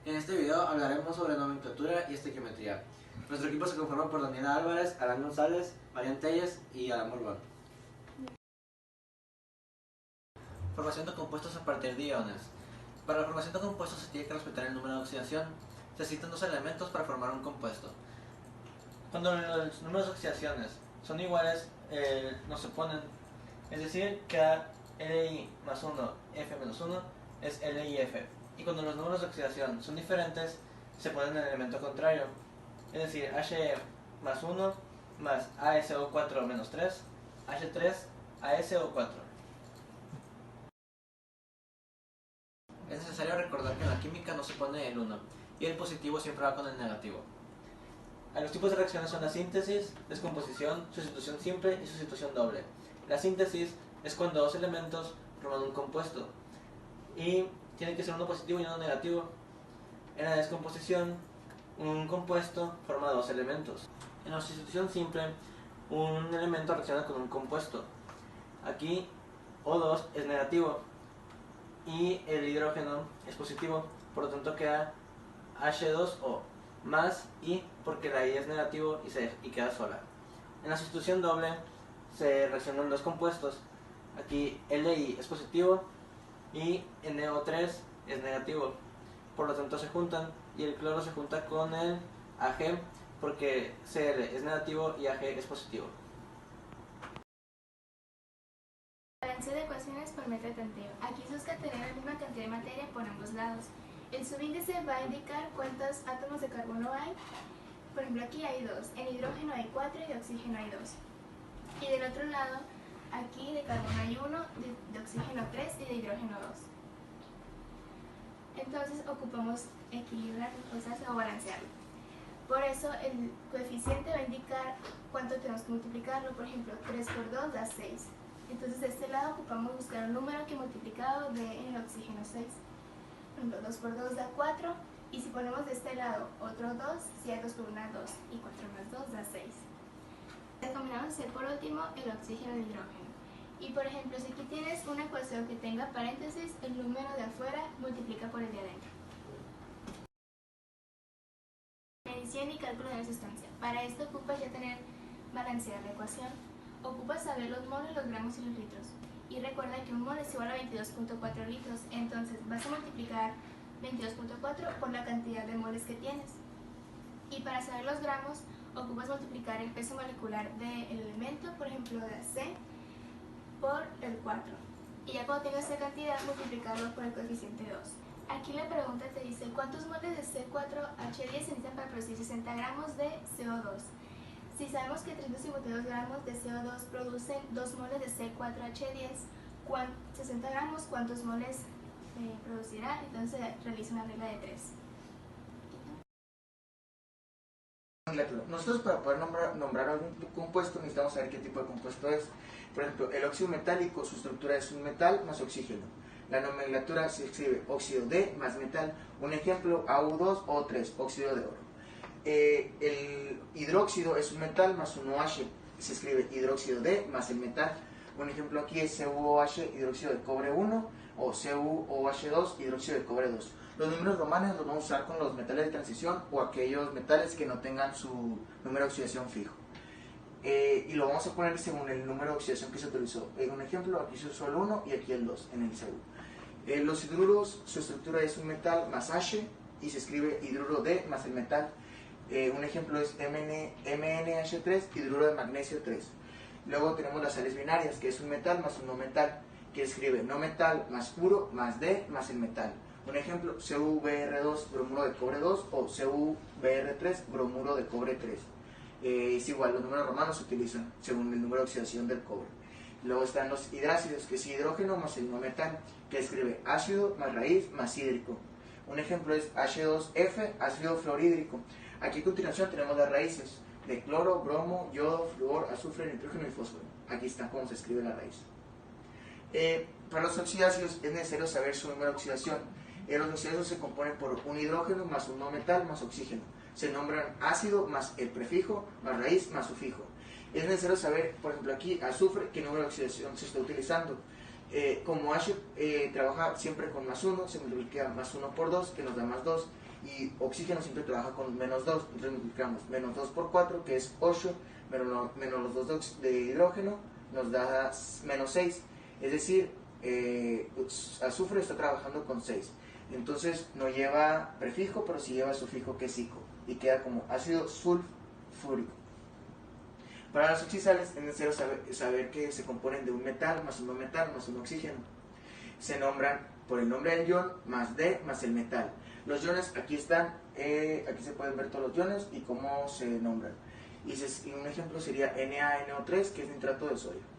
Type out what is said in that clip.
En este video hablaremos sobre nomenclatura y estequiometría. Nuestro equipo se conforma por Daniela Álvarez, Alan González, Marian Telles y Adam Urbán. Formación de compuestos a partir de iones. Para la formación de compuestos se tiene que respetar el número de oxidación. Se necesitan dos elementos para formar un compuesto. Cuando los números de oxidaciones son iguales, no se ponen. Es decir, que Li más 1, F menos 1 es Li F. Y cuando los números de oxidación son diferentes, se ponen el elemento contrario. Es decir, He más 1 más ASO4 menos 3, H3 ASO4. Es necesario recordar que en la química no se pone el 1 y el positivo siempre va con el negativo. Los tipos de reacciones son la síntesis, descomposición, sustitución simple y sustitución doble. La síntesis es cuando dos elementos forman un compuesto y tiene que ser uno positivo y uno negativo. En la descomposición, un compuesto forma dos elementos. En la sustitución simple, un elemento reacciona con un compuesto. Aquí O2 es negativo y el hidrógeno es positivo, por lo tanto queda H2O más I porque la I es negativo y queda sola. En la sustitución doble se reaccionan dos compuestos. Aquí Li es positivo y NO3 es negativo, por lo tanto se juntan y el cloro se junta con el Ag porque Cl es negativo y Ag es positivo. Balanceo de ecuaciones por metro de tanteo. Aquí se busca tener la misma cantidad de materia por ambos lados. El subíndice va a indicar cuántos átomos de carbono hay. Por ejemplo, aquí hay 2, en hidrógeno hay 4 y de oxígeno hay 2. Y del otro lado, aquí de carbono hay 1, de oxígeno 3 y de hidrógeno 2. Entonces ocupamos equilibrar las cosas o balancearlo. Por eso el coeficiente va a indicar cuánto tenemos que multiplicarlo. Por ejemplo, 3 por 2 da 6. Entonces de este lado ocupamos buscar un número que multiplicado dé el oxígeno 6. Por ejemplo, 2 por 2 da 4. Y si ponemos de este lado otro 2, si hay 2 por 1 2 y 4 más 2 da 6. Combinamos hacer por último el oxígeno y el hidrógeno. Y por ejemplo, si aquí tienes una ecuación que tenga paréntesis, el número de afuera multiplica por el de adentro. Medición y cálculo de la sustancia. Para esto ocupas ya tener balanceada la ecuación. Ocupas saber los moles, los gramos y los litros. Y recuerda que un mol es igual a 22.4 litros. Entonces vas a multiplicar 22.4 por la cantidad de moles que tienes. Y para saber los gramos, ocupas multiplicar el peso molecular del elemento, por ejemplo de C, por el 4. Y ya cuando tengas esa cantidad, multiplicarlo por el coeficiente 2. Aquí la pregunta te dice, ¿cuántos moles de C4H10 se necesitan para producir 60 gramos de CO2? Si sabemos que 352 gramos de CO2 producen 2 moles de C4H10, 60 gramos, ¿cuántos moles producirá? Entonces realiza una regla de 3. Nosotros para poder nombrar algún compuesto necesitamos saber qué tipo de compuesto es. Por ejemplo, el óxido metálico, su estructura es un metal más oxígeno. La nomenclatura se escribe óxido de más metal. Un ejemplo, AU2O3, óxido de oro. El hidróxido es un metal más un OH, se escribe hidróxido de más el metal. Un ejemplo aquí es CuOH, hidróxido de cobre 1, o CuOH2, hidróxido de cobre 2. Los números romanos los vamos a usar con los metales de transición o aquellos metales que no tengan su número de oxidación fijo. Y lo vamos a poner según el número de oxidación que se utilizó. En un ejemplo, aquí se usó el 1 y aquí el 2 en el Cu. Los hidruros, su estructura es un metal más H y se escribe hidruro de más el metal. Un ejemplo es MnH3, hidruro de magnesio 3. Luego tenemos las sales binarias, que es un metal más un no metal, que escribe no metal más puro más D más el metal. Un ejemplo, CuBr2, bromuro de cobre 2 o CuBr3, bromuro de cobre 3. Es igual, los números romanos se utilizan según el número de oxidación del cobre. Luego están los hidrácidos, que es hidrógeno más el no metal, que escribe ácido más raíz más hídrico. Un ejemplo es H2F, ácido fluorhídrico. Aquí a continuación tenemos las raíces de cloro, bromo, yodo, flúor, azufre, nitrógeno y fósforo. Aquí está cómo se escribe la raíz. Para los oxidáceos es necesario saber su número de oxidación. Los oxidáceos se componen por un hidrógeno más un no metal más oxígeno. Se nombran ácido más el prefijo más raíz más sufijo. Es necesario saber, por ejemplo aquí, azufre, qué número de oxidación se está utilizando. Como H trabaja siempre con más 1, se multiplica más 1 por 2, que nos da más 2. y oxígeno siempre trabaja con -2, entonces multiplicamos -2 por 4, que es 8, menos los 2 de hidrógeno, nos da -6, es decir, azufre está trabajando con 6, entonces no lleva prefijo, pero sí lleva sufijo que es ico, y queda como ácido sulfúrico. Para los oxidales es necesario saber que se componen de un metal más un no metal más un oxígeno. Se nombran por el nombre del ion más D más el metal. Los iones aquí están, aquí se pueden ver todos los iones y cómo se nombran. Y un ejemplo sería NaNO3, que es nitrato de sodio.